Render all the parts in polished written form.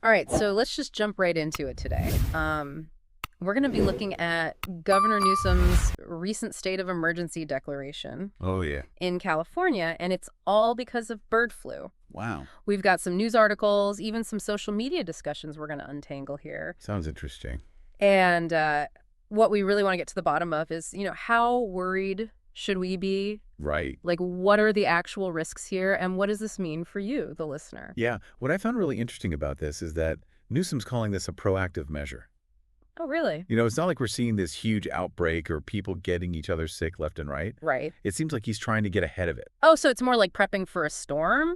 All right, so let's just jump right into it today. We're going to be looking at Governor Newsom's recent state of emergency declaration Oh, yeah. in California, and it's all because of bird flu. Wow. We've got some news articles, even some social media discussions we're going to untangle here. Sounds interesting. And what we really want to get to the bottom of is, how worried should we be? Right. Like, what are the actual risks here, and what does this mean for you, the listener? Yeah. What I found really interesting about this is that Newsom's calling this a proactive measure. Oh, really? It's not like we're seeing this huge outbreak or people getting each other sick left and right. Right. It seems like he's trying to get ahead of it. Oh, so it's more like prepping for a storm,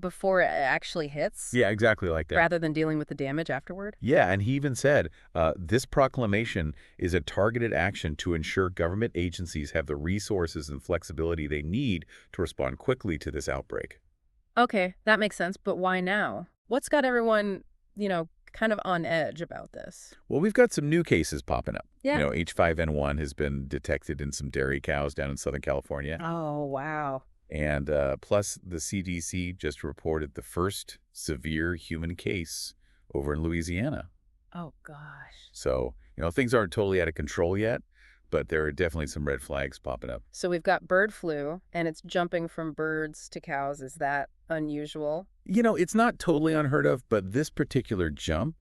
before it actually hits, Yeah, exactly like that. rather than dealing with the damage afterward? Yeah, and he even said, this proclamation is a targeted action to ensure government agencies have the resources and flexibility they need to respond quickly to this outbreak. Okay, that makes sense, but why now? What's got everyone, kind of on edge about this? Well, we've got some new cases popping up. Yeah. H5N1 has been detected in some dairy cows down in Southern California. Oh, wow. And plus, the CDC just reported the first severe human case over in Louisiana. Oh, gosh. So, things aren't totally out of control yet, but there are definitely some red flags popping up. So we've got bird flu, and it's jumping from birds to cows. Is that unusual? It's not totally unheard of, but this particular jump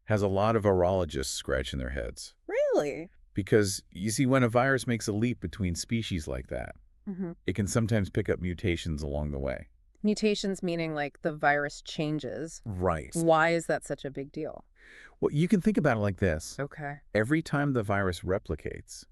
has a lot of virologists scratching their heads. Really? Because, you see, when a virus makes a leap between species like that, Mm-hmm. it can sometimes pick up mutations along the way. Mutations meaning like the virus changes. Right. Why is that such a big deal? Well, you can think about it like this. Okay. Every time the virus replicates,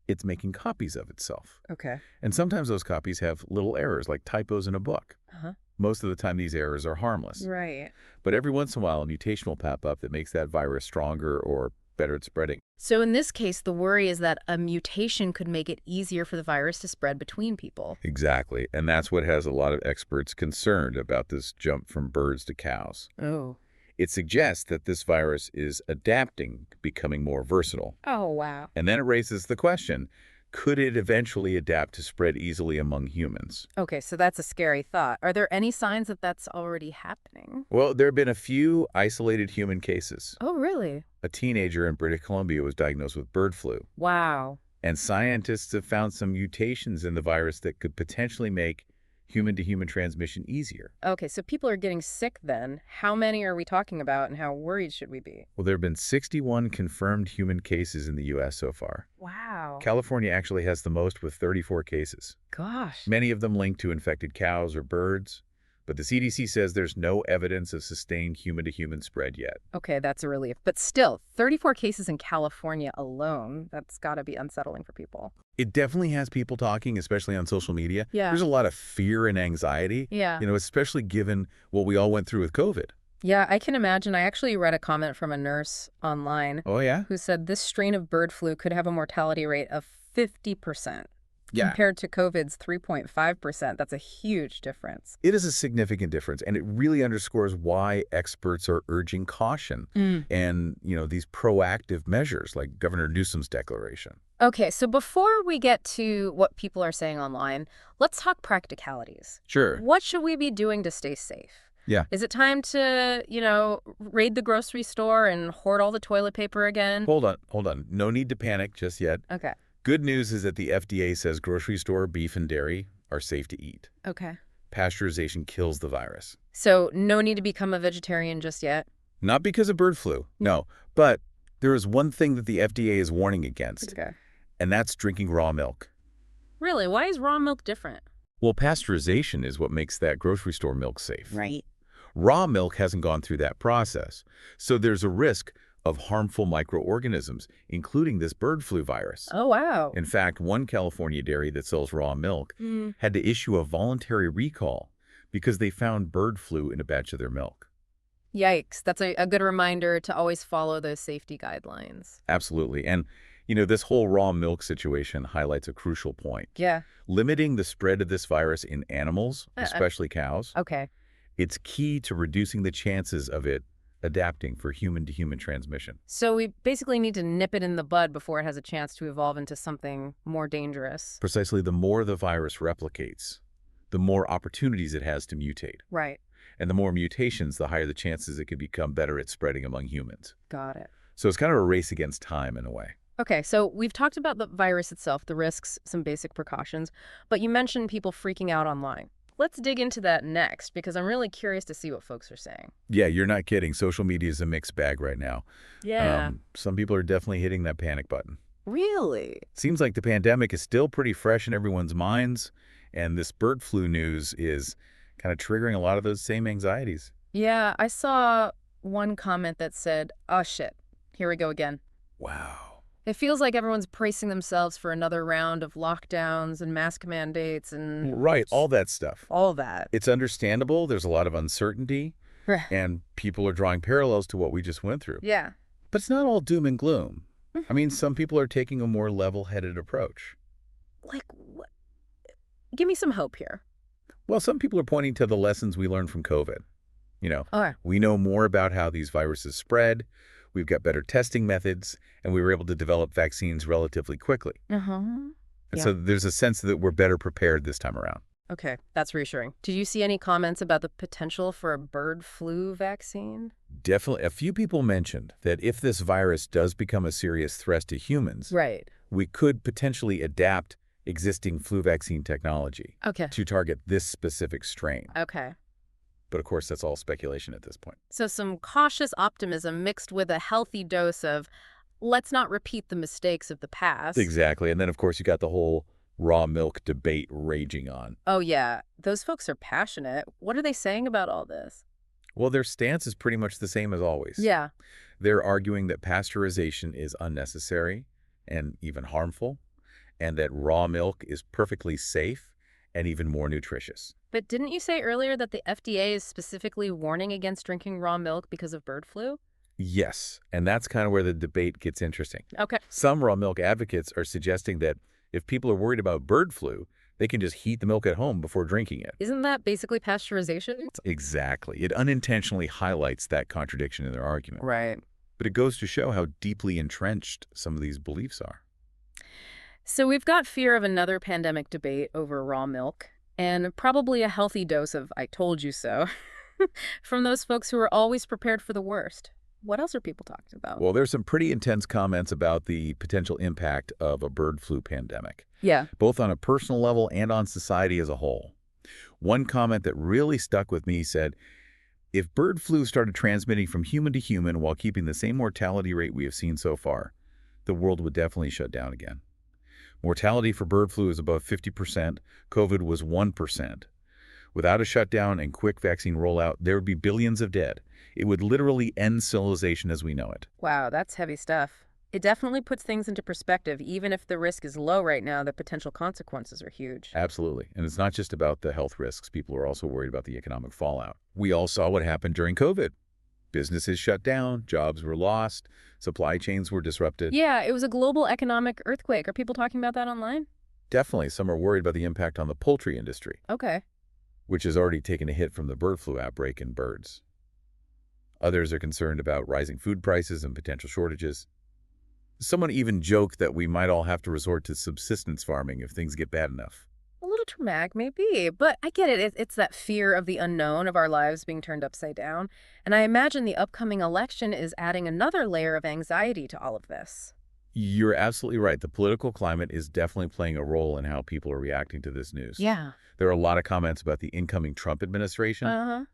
it's making copies of itself. Okay. And sometimes those copies have little errors, like typos in a book. Uh-huh. Most of the time, these errors are harmless. Right. But every once in a while, a mutation will pop up that makes that virus stronger or better at spreading. So in this case, the worry is that a mutation could make it easier for the virus to spread between people. Exactly. And that's what has a lot of experts concerned about this jump from birds to cows. Oh. It suggests that this virus is adapting, becoming more versatile. Oh, wow. And then it raises the question, could it eventually adapt to spread easily among humans? Okay, so that's a scary thought. Are there any signs that that's already happening? Well, there have been a few isolated human cases. Oh, really? A teenager in British Columbia was diagnosed with bird flu. Wow. And scientists have found some mutations in the virus that could potentially make human-to-human transmission easier. Okay, so people are getting sick then. How many are we talking about, and how worried should we be? Well, there have been 61 confirmed human cases in the U.S. so far. Wow. California actually has the most with 34 cases. Gosh. Many of them linked to infected cows or birds, but the CDC says there's no evidence of sustained human-to-human spread yet. Okay, that's a relief. But still, 34 cases in California alone, that's got to be unsettling for people. It definitely has people talking, especially on social media. Yeah. There's a lot of fear and anxiety, Yeah. Especially given what we all went through with COVID. Yeah, I can imagine. I actually read a comment from a nurse online Oh, yeah? who said this strain of bird flu could have a mortality rate of 50%. Yeah. Compared to COVID's 3.5%. That's a huge difference. It is a significant difference, and it really underscores why experts are urging caution and, these proactive measures like Governor Newsom's declaration. Okay, so before we get to what people are saying online, let's talk practicalities. Sure. What should we be doing to stay safe? Yeah. Is it time to, raid the grocery store and hoard all the toilet paper again? Hold on. No need to panic just yet. Okay. Good news is that the FDA says grocery store beef and dairy are safe to eat. Okay. Pasteurization kills the virus. So no need to become a vegetarian just yet? Not because of bird flu, no. But there is one thing that the FDA is warning against, Okay. and that's drinking raw milk. Really? Why is raw milk different? Well, pasteurization is what makes that grocery store milk safe. Right. Raw milk hasn't gone through that process, so there's a risk of harmful microorganisms, including this bird flu virus. Oh, wow. In fact, one California dairy that sells raw milk had to issue a voluntary recall because they found bird flu in a batch of their milk. Yikes. That's a good reminder to always follow those safety guidelines. Absolutely. And, this whole raw milk situation highlights a crucial point. Yeah. Limiting the spread of this virus in animals, especially cows, Okay. it's key to reducing the chances of it adapting for human-to-human transmission. So we basically need to nip it in the bud before it has a chance to evolve into something more dangerous. Precisely, the more the virus replicates, the more opportunities it has to mutate. Right. And the more mutations, the higher the chances it could become better at spreading among humans. Got it. So it's kind of a race against time in a way. Okay, so we've talked about the virus itself, the risks, some basic precautions, but you mentioned people freaking out online. Let's dig into that next, because I'm really curious to see what folks are saying. Yeah, you're not kidding. Social media is a mixed bag right now. Yeah. Some people are definitely hitting that panic button. Really? Seems like the pandemic is still pretty fresh in everyone's minds, and this bird flu news is kind of triggering a lot of those same anxieties. Yeah, I saw one comment that said, oh shit, here we go again. Wow. It feels like everyone's bracing themselves for another round of lockdowns and mask mandates and Right, all that stuff. all that. It's understandable. There's a lot of uncertainty, Right. and people are drawing parallels to what we just went through. Yeah. But it's not all doom and gloom. I mean, some people are taking a more level-headed approach. Like, what? Give me some hope here. Well, some people are pointing to the lessons we learned from COVID. Okay. We know more about how these viruses spread, we've got better testing methods, and we were able to develop vaccines relatively quickly. Uh-huh. And Yeah. so there's a sense that we're better prepared this time around. Okay, that's reassuring. Did you see any comments about the potential for a bird flu vaccine? Definitely, a few people mentioned that if this virus does become a serious threat to humans, Right. we could potentially adapt existing flu vaccine technology Okay. to target this specific strain. Okay. But of course, that's all speculation at this point. So some cautious optimism mixed with a healthy dose of let's not repeat the mistakes of the past. Exactly. And then, of course, you got the whole raw milk debate raging on. Oh, yeah. Those folks are passionate. What are they saying about all this? Well, their stance is pretty much the same as always. Yeah. They're arguing that pasteurization is unnecessary and even harmful, and that raw milk is perfectly safe and even more nutritious. But didn't you say earlier that the FDA is specifically warning against drinking raw milk because of bird flu? Yes, and that's kind of where the debate gets interesting. Okay. Some raw milk advocates are suggesting that if people are worried about bird flu, they can just heat the milk at home before drinking it. Isn't that basically pasteurization? Exactly. It unintentionally highlights that contradiction in their argument. Right. But it goes to show how deeply entrenched some of these beliefs are. So we've got fear of another pandemic debate over raw milk, and probably a healthy dose of I told you so from those folks who are always prepared for the worst. What else are people talking about? Well, there's some pretty intense comments about the potential impact of a bird flu pandemic, Yeah. both on a personal level and on society as a whole. One comment that really stuck with me said, if bird flu started transmitting from human to human while keeping the same mortality rate we have seen so far, the world would definitely shut down again. Mortality for bird flu is above 50%. COVID was 1%. Without a shutdown and quick vaccine rollout, there would be billions of dead. It would literally end civilization as we know it. Wow, that's heavy stuff. It definitely puts things into perspective. Even if the risk is low right now, the potential consequences are huge. Absolutely. And it's not just about the health risks. People are also worried about the economic fallout. We all saw what happened during COVID. Businesses shut down, jobs were lost, supply chains were disrupted. Yeah, it was a global economic earthquake. Are people talking about that online? Definitely, some are worried about the impact on the poultry industry, Okay. which has already taken a hit from the bird flu outbreak in birds. Others are concerned about rising food prices and potential shortages. Someone even joked that we might all have to resort to subsistence farming if things get bad enough. A little dramatic, maybe, but I get it. It's that fear of the unknown of our lives being turned upside down. And I imagine the upcoming election is adding another layer of anxiety to all of this. You're absolutely right. The political climate is definitely playing a role in how people are reacting to this news. Yeah. There are a lot of comments about the incoming Trump administration, Uh-huh.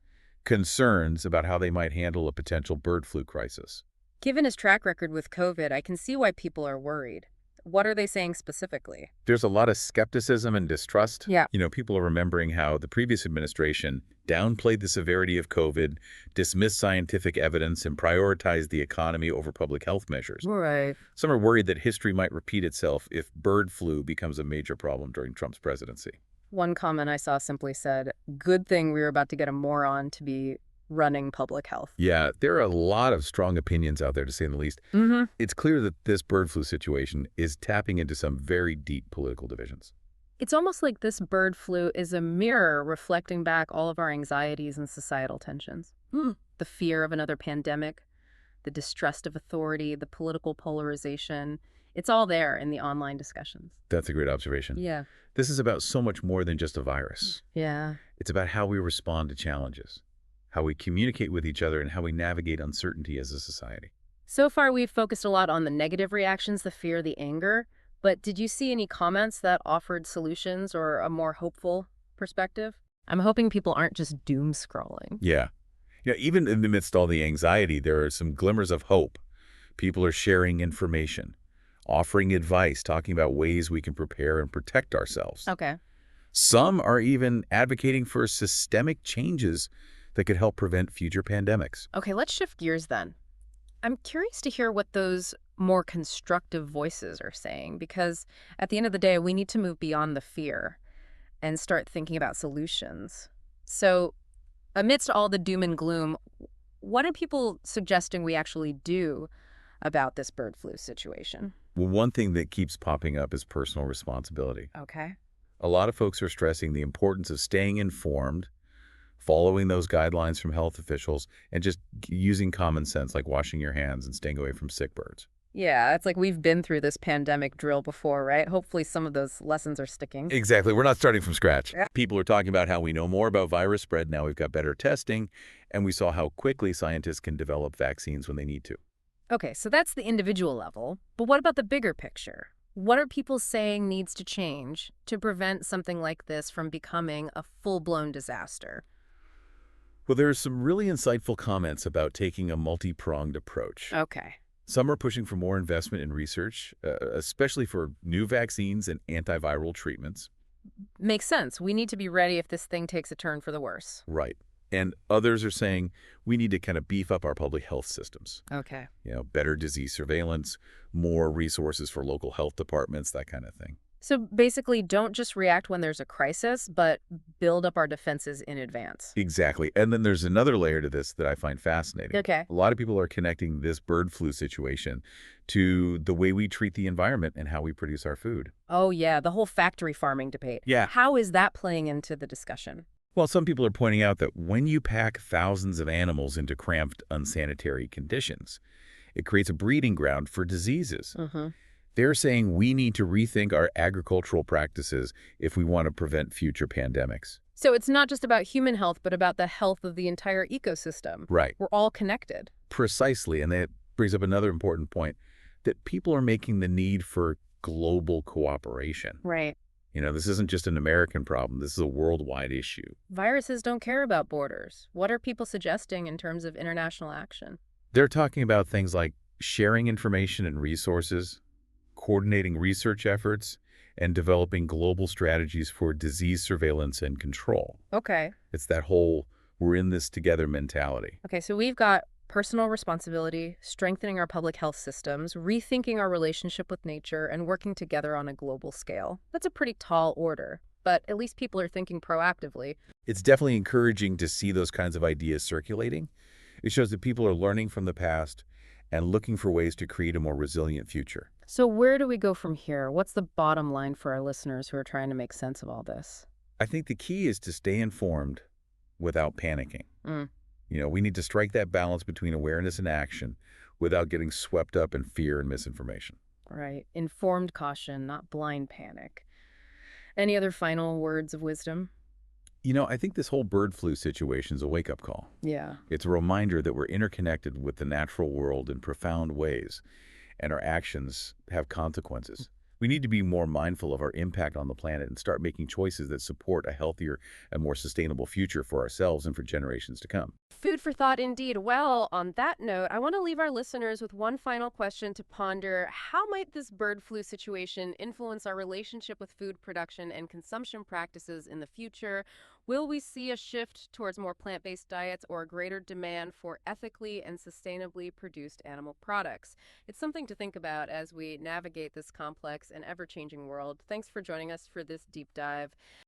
concerns about how they might handle a potential bird flu crisis. Given his track record with COVID, I can see why people are worried. What are they saying specifically? There's a lot of skepticism and distrust. Yeah. People are remembering how the previous administration downplayed the severity of COVID, dismissed scientific evidence, and prioritized the economy over public health measures. Right. Some are worried that history might repeat itself if bird flu becomes a major problem during Trump's presidency. One comment I saw simply said, good thing we were about to get a moron to be running public health. Yeah, there are a lot of strong opinions out there, to say the least. Mm-hmm. It's clear that this bird flu situation is tapping into some very deep political divisions. It's almost like this bird flu is a mirror reflecting back all of our anxieties and societal tensions. The fear of another pandemic, the distrust of authority, the political polarization. It's all there in the online discussions. That's a great observation. Yeah. This is about so much more than just a virus. Yeah. It's about how we respond to challenges. how we communicate with each other, and how we navigate uncertainty as a society. So far, we've focused a lot on the negative reactions, the fear, the anger. But did you see any comments that offered solutions or a more hopeful perspective? I'm hoping people aren't just doom scrolling. Yeah. Even in the midst of all the anxiety, there are some glimmers of hope. People are sharing information, offering advice, talking about ways we can prepare and protect ourselves. Okay. Some are even advocating for systemic changes that could help prevent future pandemics. Okay, let's shift gears then. I'm curious to hear what those more constructive voices are saying because at the end of the day, we need to move beyond the fear and start thinking about solutions. So, amidst all the doom and gloom, what are people suggesting we actually do about this bird flu situation? Well, one thing that keeps popping up is personal responsibility. Okay. A lot of folks are stressing the importance of staying informed, following those guidelines from health officials, and just using common sense like washing your hands and staying away from sick birds. Yeah, it's like we've been through this pandemic drill before, right? Hopefully some of those lessons are sticking. Exactly. We're not starting from scratch. Yeah. People are talking about how we know more about virus spread. Now we've got better testing, and we saw how quickly scientists can develop vaccines when they need to. Okay, so that's the individual level. But what about the bigger picture? What are people saying needs to change to prevent something like this from becoming a full-blown disaster? Well, there are some really insightful comments about taking a multi-pronged approach. Okay. Some are pushing for more investment in research, especially for new vaccines and antiviral treatments. Makes sense. We need to be ready if this thing takes a turn for the worse. Right. And others are saying we need to kind of beef up our public health systems. Okay. Better disease surveillance, more resources for local health departments, that kind of thing. So basically, don't just react when there's a crisis, but build up our defenses in advance. Exactly. And then there's another layer to this that I find fascinating. Okay. A lot of people are connecting this bird flu situation to the way we treat the environment and how we produce our food. Oh, yeah, the whole factory farming debate. Yeah. How is that playing into the discussion? Well, some people are pointing out that when you pack thousands of animals into cramped, unsanitary conditions, it creates a breeding ground for diseases. Mm-hmm. They're saying we need to rethink our agricultural practices if we want to prevent future pandemics. So it's not just about human health, but about the health of the entire ecosystem. Right. We're all connected. Precisely. And that brings up another important point, that people are making the need for global cooperation. Right. This isn't just an American problem. This is a worldwide issue. Viruses don't care about borders. What are people suggesting in terms of international action? They're talking about things like sharing information and resources, coordinating research efforts, and developing global strategies for disease surveillance and control. Okay. It's that whole we're in this together mentality. Okay, so we've got personal responsibility, strengthening our public health systems, rethinking our relationship with nature, and working together on a global scale. That's a pretty tall order, but at least people are thinking proactively. It's definitely encouraging to see those kinds of ideas circulating. It shows that people are learning from the past and looking for ways to create a more resilient future. So where do we go from here? What's the bottom line for our listeners who are trying to make sense of all this? I think the key is to stay informed without panicking. Mm. We need to strike that balance between awareness and action without getting swept up in fear and misinformation. Right. Informed caution, not blind panic. Any other final words of wisdom? I think this whole bird flu situation is a wake-up call. Yeah. It's a reminder that we're interconnected with the natural world in profound ways, and our actions have consequences. We need to be more mindful of our impact on the planet and start making choices that support a healthier and more sustainable future for ourselves and for generations to come. Food for thought indeed. Well, on that note, I want to leave our listeners with one final question to ponder. How might this bird flu situation influence our relationship with food production and consumption practices in the future? Will we see a shift towards more plant-based diets or a greater demand for ethically and sustainably produced animal products? It's something to think about as we navigate this complex and ever-changing world. Thanks for joining us for this deep dive.